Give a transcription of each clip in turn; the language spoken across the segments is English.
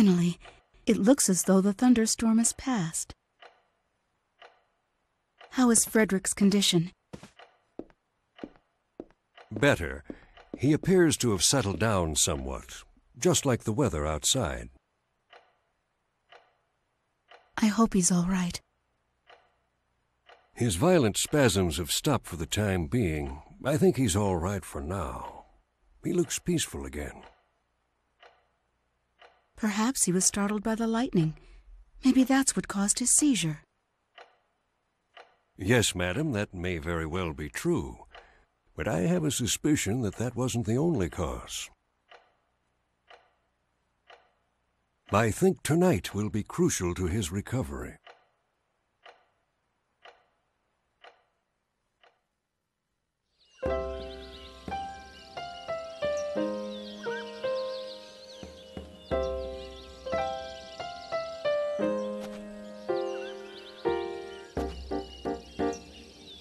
Finally, it looks as though the thunderstorm has passed. How is Frederick's condition? Better. He appears to have settled down somewhat, just like the weather outside. I hope he's all right. His violent spasms have stopped for the time being. I think he's all right for now. He looks peaceful again. Perhaps he was startled by the lightning. Maybe that's what caused his seizure. Yes, madam, that may very well be true. But I have a suspicion that that wasn't the only cause. I think tonight will be crucial to his recovery.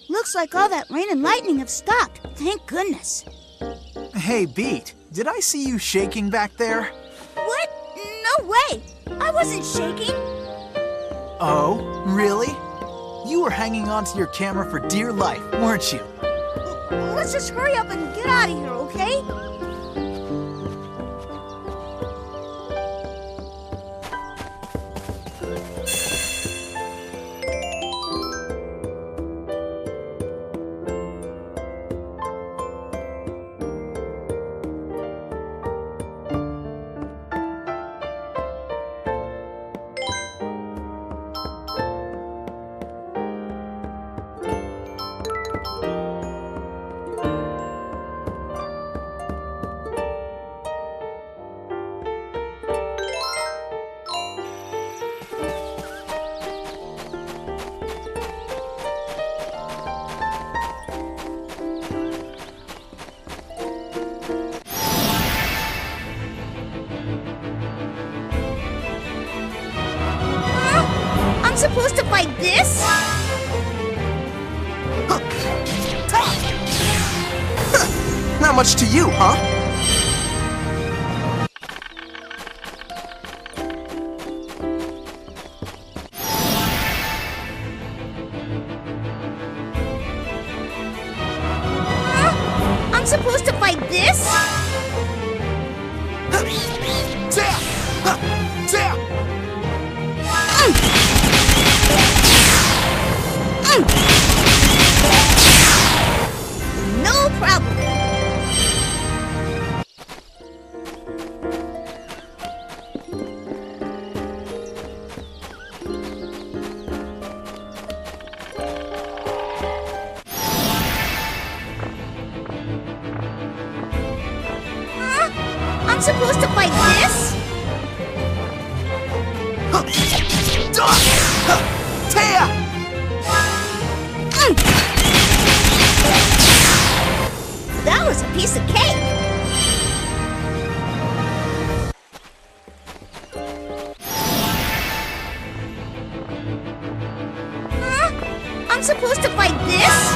Looks like all that rain and lightning have stopped. Thank goodness. Hey, Beat, did I see you shaking back there? What? No way! I wasn't shaking. Oh, really? You were hanging onto your camera for dear life, weren't you? Let's just hurry up and get out of here, okay? I'm supposed to fight this? Not much to you, huh? I'm supposed to fight this? No problem. I'm supposed to fight this? That was a piece of cake. I'm supposed to fight this?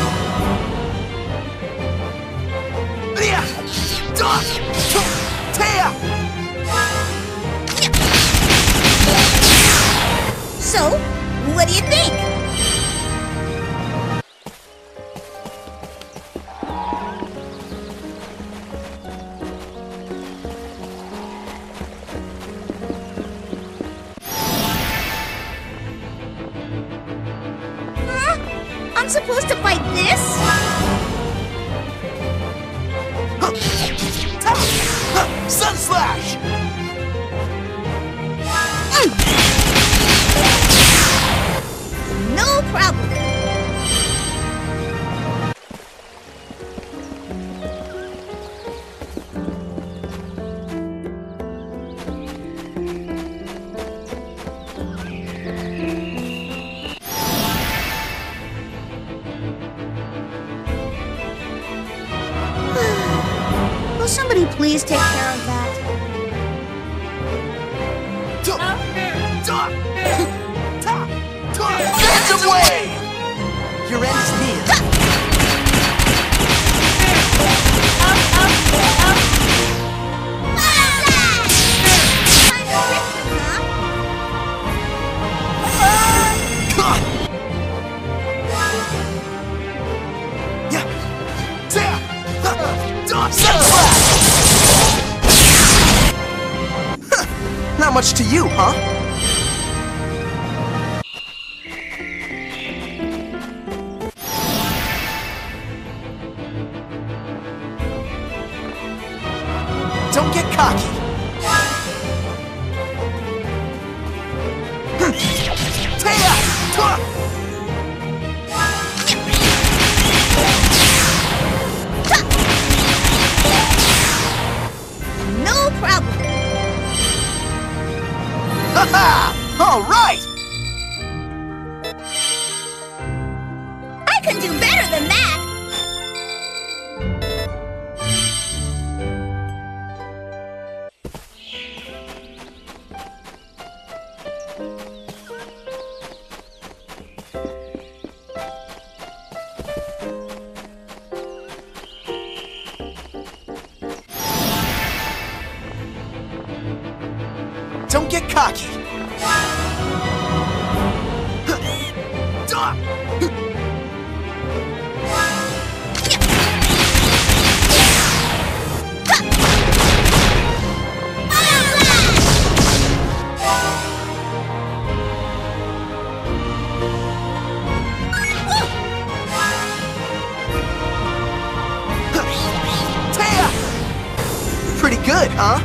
So, what do you think? I'm supposed to fight this? Sun Slash! No problem. Will somebody please take care of that? Get away! Your end is near. much to you, huh? Don't get cocky. Taya! No problem. Ha-ha! All right! I can do better than that. Don't get cocky. Taya! Pretty good, huh?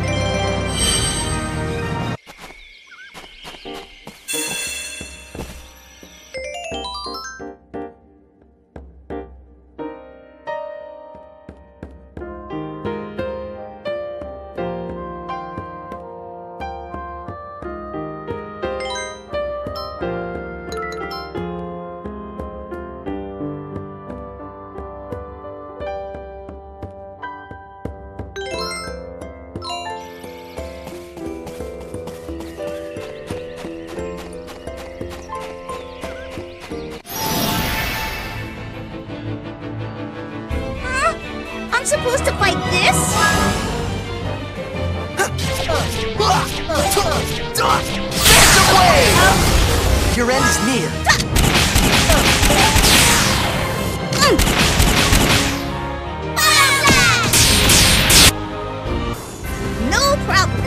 I'm supposed to fight this? Dance away! Your end is near. No problem.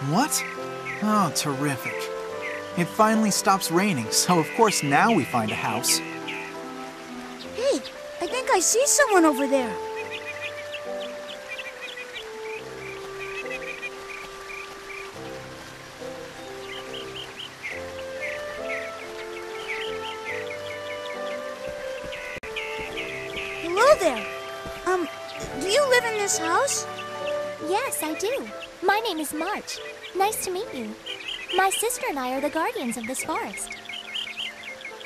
What? Oh, terrific. It finally stops raining, so of course now we find a house. Hey, I think I see someone over there. Hello there. Do you live in this house? Yes, I do. My name is March. Nice to meet you. My sister and I are the guardians of this forest.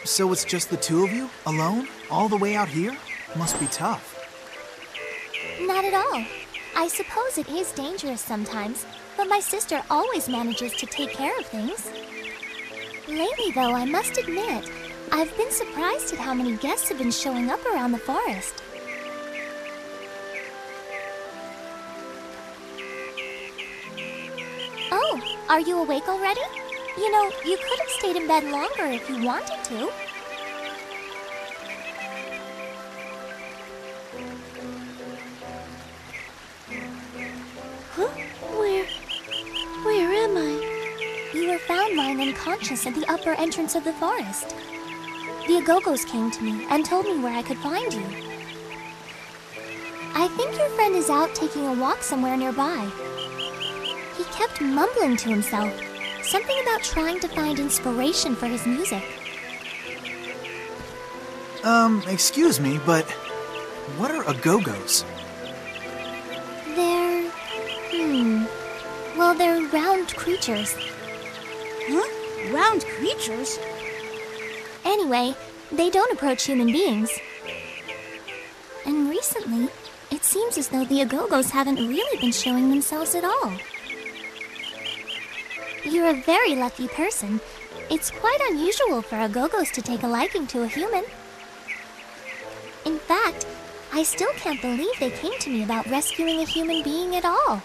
So it's just the two of you, alone, all the way out here? Must be tough. Not at all. I suppose it is dangerous sometimes, but my sister always manages to take care of things. Lately, though, I must admit, I've been surprised at how many guests have been showing up around the forest. Oh, are you awake already? You know, you could have stayed in bed longer if you wanted to. Huh? Where am I? You were found lying unconscious at the upper entrance of the forest. The Agogos came to me and told me where I could find you. I think your friend is out taking a walk somewhere nearby. He kept mumbling to himself, something about trying to find inspiration for his music. Excuse me, but What are agogos? They're... Well, they're round creatures. Huh? Round creatures? Anyway, they don't approach human beings. And recently, it seems as though the agogos haven't really been showing themselves at all. You're a very lucky person. It's quite unusual for agogos to take a liking to a human. In fact, I still can't believe they came to me about rescuing a human being at all.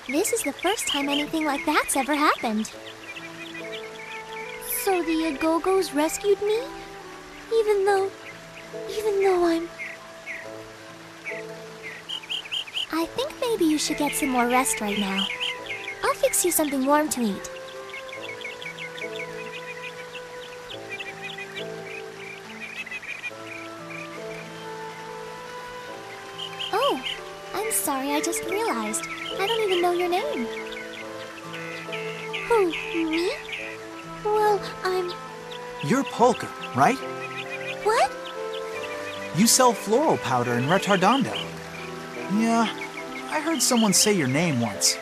This is the first time anything like that's ever happened. So the agogos rescued me? Even though I'm... I think maybe you should get some more rest right now. I'll fix you something warm to eat. Oh, I'm sorry, I just realized. I don't even know your name. Who, me? Well, I'm... You're Polka, right? What? You sell floral powder in Retardando. Yeah, I heard someone say your name once.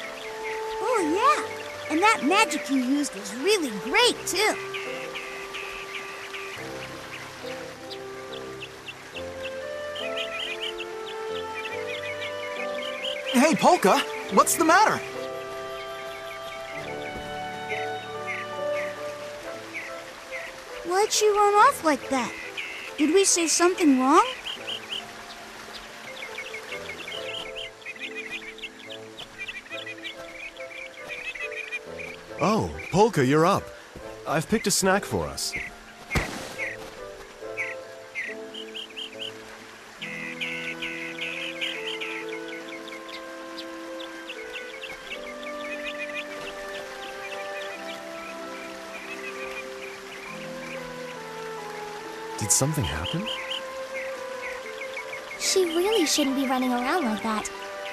Oh, yeah. And that magic you used was really great, too. Hey, Polka! What's the matter? Why'd she run off like that? Did we say something wrong? Oh, Polka, you're up. I've picked a snack for us. Did something happen? She really shouldn't be running around like that.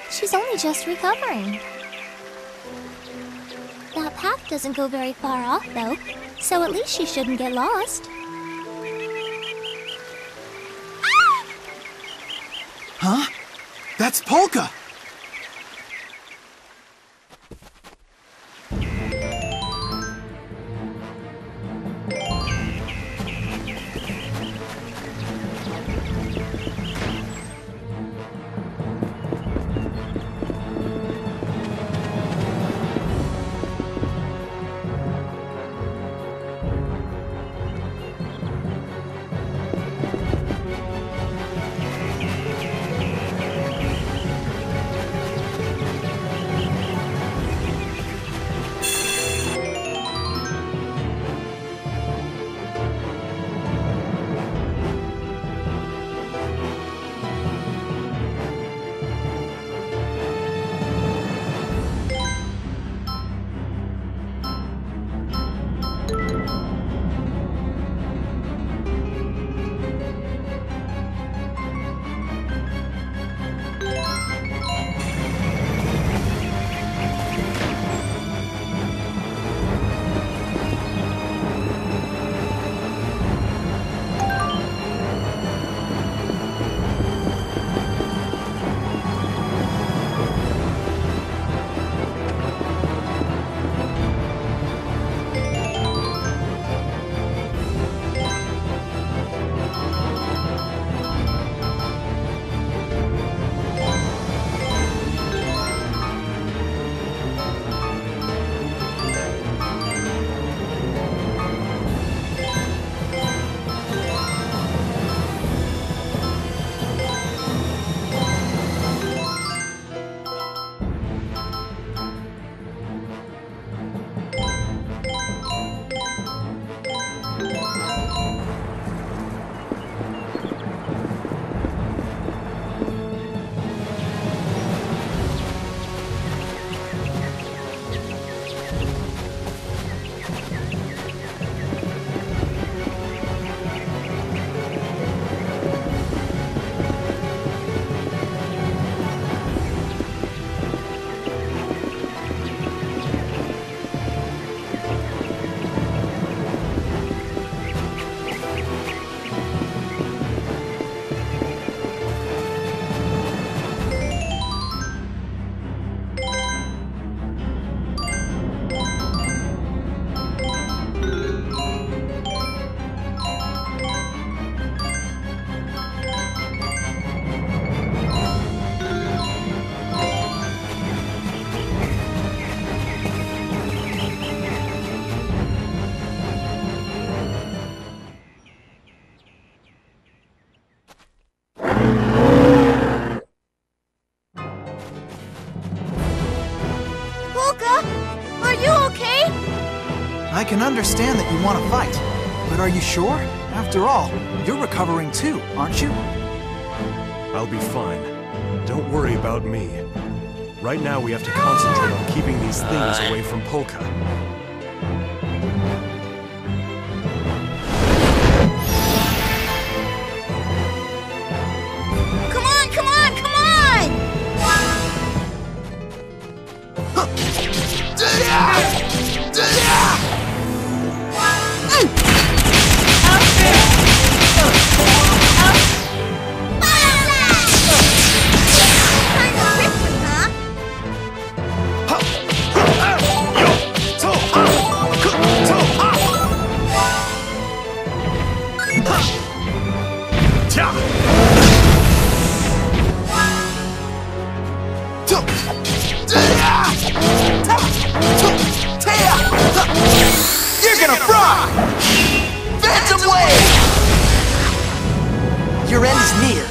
She's only just recovering. That path doesn't go very far off, though, so at least she shouldn't get lost. Huh? That's Polka! Polka? Are you okay? I can understand that you want to fight, but are you sure? After all, you're recovering too, aren't you? I'll be fine. Don't worry about me. Right now we have to concentrate on keeping these things away from Polka. Come on, come on, come on! You're gonna fry! Phantom Wave! Your end is near.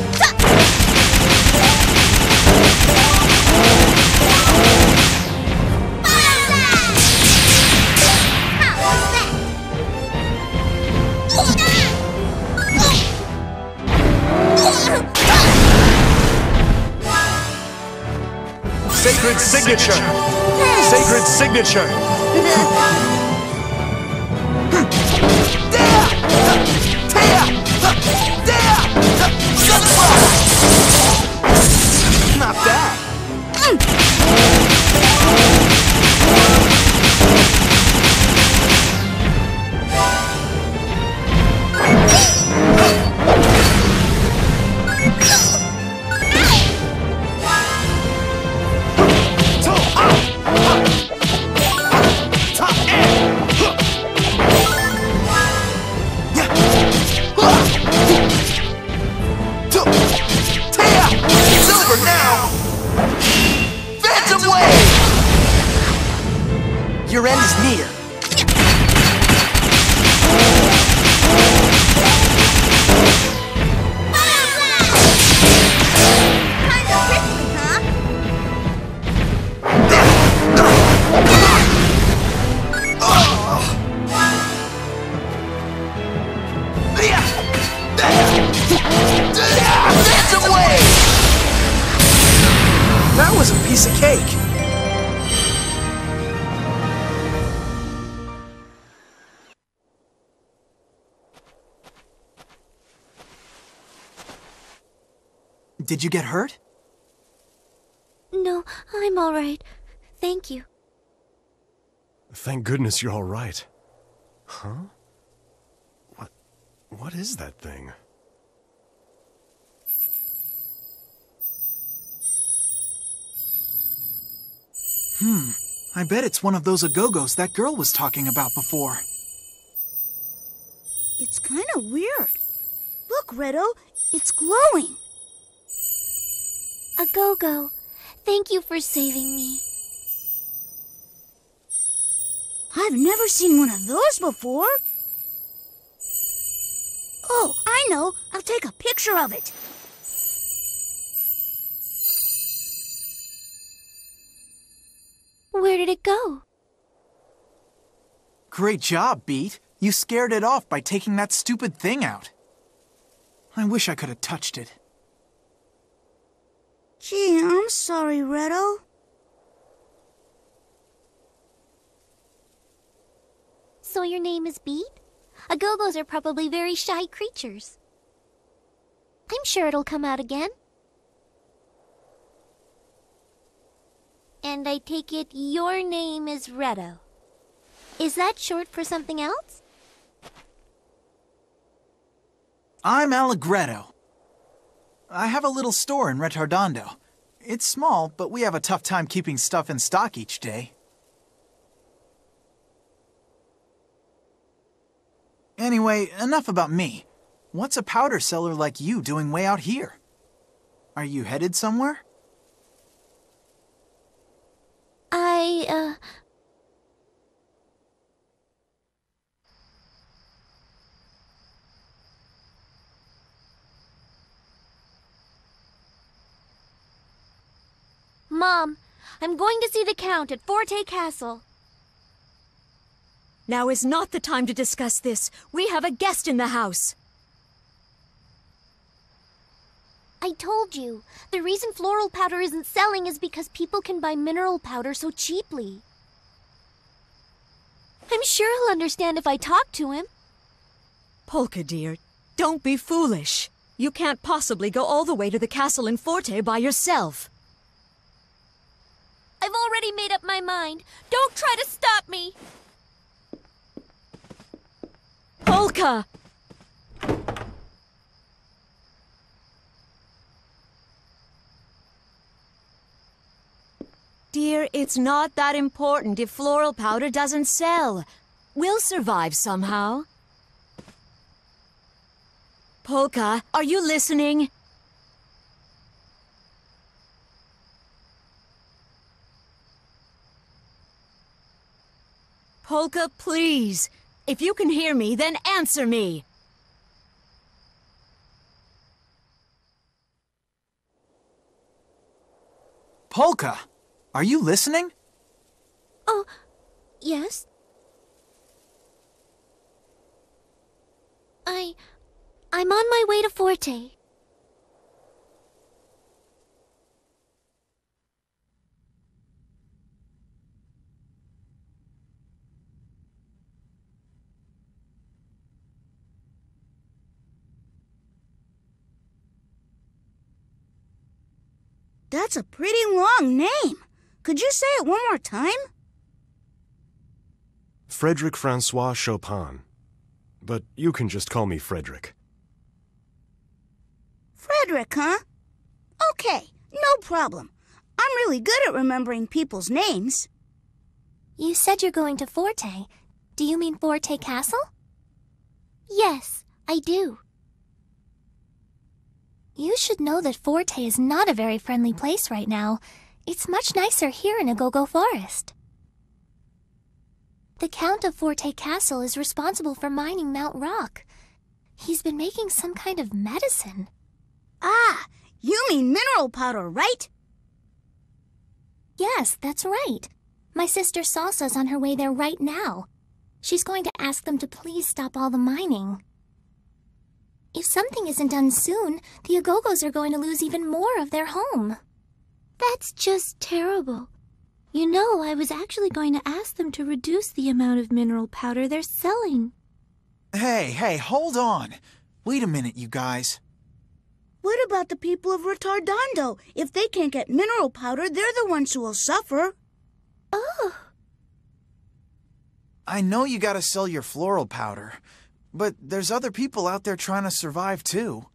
Sacred signature! Sacred signature! Not bad. Your end is near. That was a piece of cake. Did you get hurt? No, I'm all right. Thank you. Thank goodness you're all right. Huh? What is that thing? I bet it's one of those agogos that girl was talking about before. It's kind of weird. Look, Redo, it's glowing. A go-go. Thank you for saving me. I've never seen one of those before. Oh, I know. I'll take a picture of it. Where did it go? Great job, Beat. You scared it off by taking that stupid thing out. I wish I could have touched it. Gee, I'm sorry, Redo. So your name is Beat? Agogos are probably very shy creatures. I'm sure it'll come out again. And I take it your name is Redo. Is that short for something else? I'm Allegretto. I have a little store in Retardando. It's small, but we have a tough time keeping stuff in stock each day. Anyway, enough about me. What's a powder seller like you doing way out here? Are you headed somewhere? Mom, I'm going to see the Count at Forte Castle. Now is not the time to discuss this. We have a guest in the house. I told you, the reason floral powder isn't selling is because people can buy mineral powder so cheaply. I'm sure he'll understand if I talk to him. Polka, dear, don't be foolish. You can't possibly go all the way to the castle in Forte by yourself. I've already made up my mind. Don't try to stop me. Polka! Dear, it's not that important if floral powder doesn't sell. We'll survive somehow. Polka, are you listening? Polka, please. If you can hear me, then answer me. Polka, are you listening? Oh, yes? I'm on my way to Forte. That's a pretty long name. Could you say it one more time? Frederick Francois Chopin. But you can just call me Frederick. Frederick, huh? Okay, no problem. I'm really good at remembering people's names. You said you're going to Forte. Do you mean Forte Castle? Yes, I do. You should know that Forte is not a very friendly place right now. It's much nicer here in Agogo Forest. The Count of Forte Castle is responsible for mining Mount Rock. He's been making some kind of medicine. Ah, you mean mineral powder, right? Yes, that's right. My sister Salsa's on her way there right now. She's going to ask them to please stop all the mining. If something isn't done soon, the Agogos are going to lose even more of their home. That's just terrible. You know, I was actually going to ask them to reduce the amount of mineral powder they're selling. Hey, hold on. Wait a minute, you guys. What about the people of Retardando? If they can't get mineral powder, they're the ones who will suffer. Oh. I know you gotta sell your floral powder, but there's other people out there trying to survive too.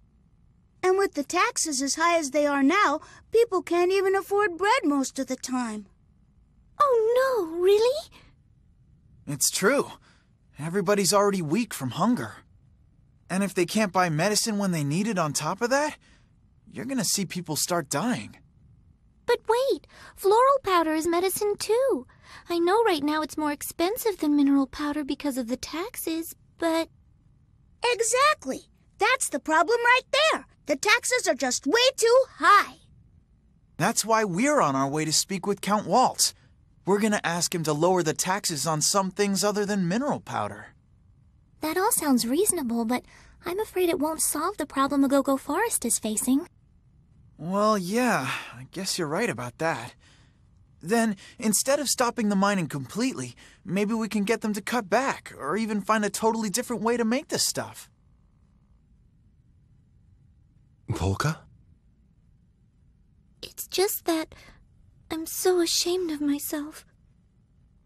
And with the taxes as high as they are now, people can't even afford bread most of the time. Oh no, really? It's true. Everybody's already weak from hunger. And if they can't buy medicine when they need it on top of that, you're gonna see people start dying. But wait, floral powder is medicine too. I know right now it's more expensive than mineral powder because of the taxes, but... Exactly. That's the problem right there. The taxes are just way too high. That's why we're on our way to speak with Count Waltz. We're gonna ask him to lower the taxes on some things other than mineral powder. That all sounds reasonable, but I'm afraid it won't solve the problem Agogo Forest is facing. Well, yeah, I guess you're right about that. Then, instead of stopping the mining completely, maybe we can get them to cut back, or even find a totally different way to make this stuff. Polka? It's just that I'm so ashamed of myself.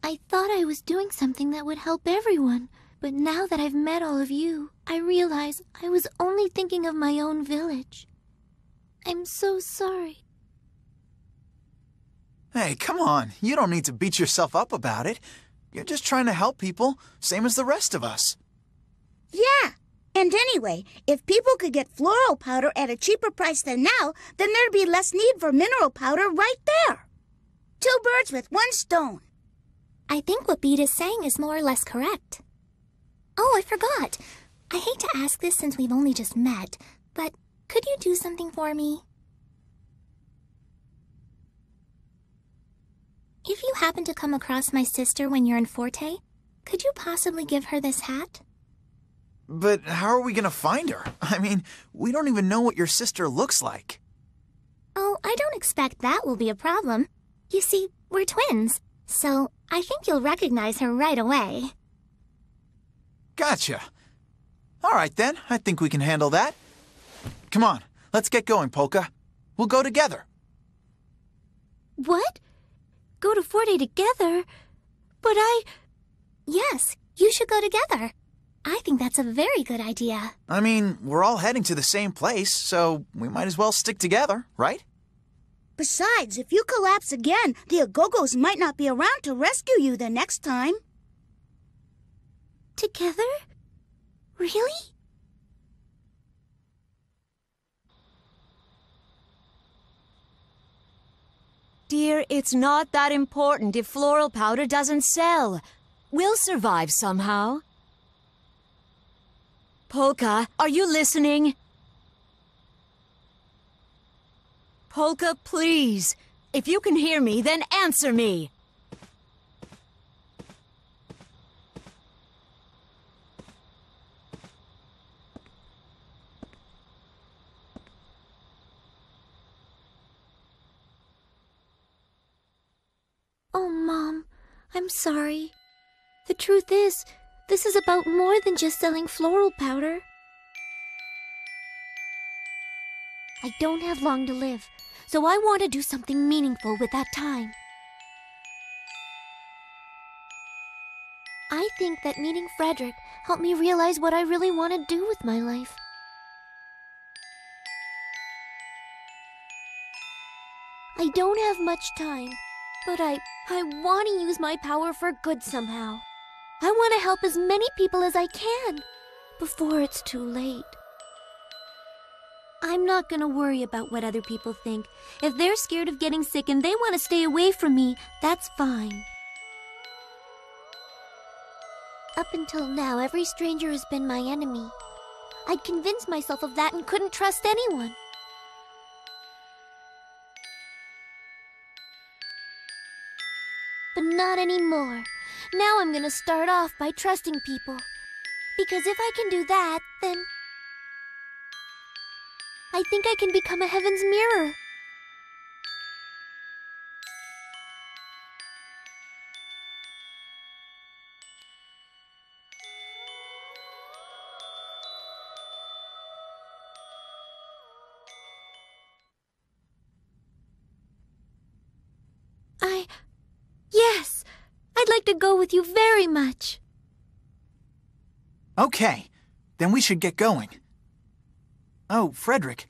I thought I was doing something that would help everyone, but now that I've met all of you, I realize I was only thinking of my own village. I'm so sorry. Hey, come on. You don't need to beat yourself up about it. You're just trying to help people, same as the rest of us. Yeah. And anyway, if people could get floral powder at a cheaper price than now, then there'd be less need for mineral powder right there. 2 birds with 1 stone. I think what Beat is saying is more or less correct. Oh, I forgot. I hate to ask this since we've only just met, but could you do something for me? happen to come across my sister when you're in Forte, could you possibly give her this hat? But how are we gonna find her? I mean, we don't even know what your sister looks like. Oh, I don't expect that will be a problem. You see, we're twins, so I think you'll recognize her right away. Gotcha. All right then, I think we can handle that. Come on, let's get going, Polka. We'll go together. What? Go to Forte together? But Yes, you should go together. I think that's a very good idea. I mean, we're all heading to the same place, so we might as well stick together, right? Besides, if you collapse again, the Agogos might not be around to rescue you the next time. Together? Really? Dear, it's not that important if floral powder doesn't sell. We'll survive somehow. Polka, are you listening? Polka, please. If you can hear me, then answer me. Oh, Mom, I'm sorry. The truth is, this is about more than just selling floral powder. I don't have long to live, so I want to do something meaningful with that time. I think that meeting Frederick helped me realize what I really want to do with my life. I don't have much time, but I want to use my power for good somehow. I want to help as many people as I can before it's too late. I'm not gonna worry about what other people think. If they're scared of getting sick and they want to stay away from me, that's fine. Up until now, every stranger has been my enemy. I'd convinced myself of that and couldn't trust anyone. But not anymore. Now I'm gonna start off by trusting people. Because if I can do that, then I think I can become a heaven's mirror. Yes! I'd like to go with you very much. Okay, then we should get going. Oh, Frederick,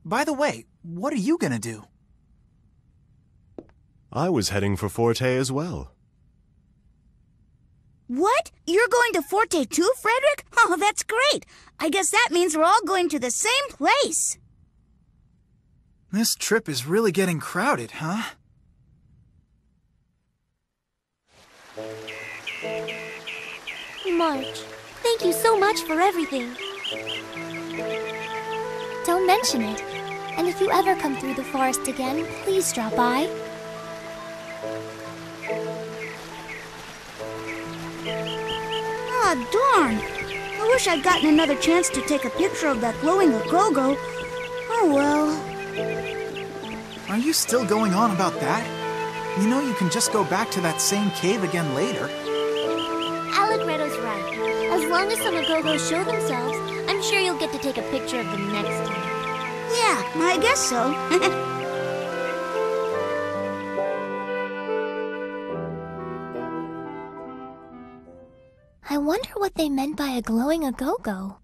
by the way, what are you gonna do? I was heading for Forte as well. What? You're going to Forte too, Frederick? Oh, that's great. I guess that means we're all going to the same place. This trip is really getting crowded, huh? March, thank you so much for everything. Don't mention it. And if you ever come through the forest again, please drop by. Ah, darn. I wish I'd gotten another chance to take a picture of that glowing Agogo. Oh, well. Are you still going on about that? You know you can just go back to that same cave again later. Allegretto's right. As long as some Agogos show themselves, I'm sure you'll get to take a picture of them next time. Yeah, I guess so. I wonder what they meant by a glowing Agogo.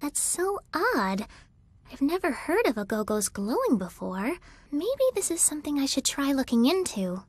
That's so odd. I've never heard of Agogos glowing before. Maybe this is something I should try looking into.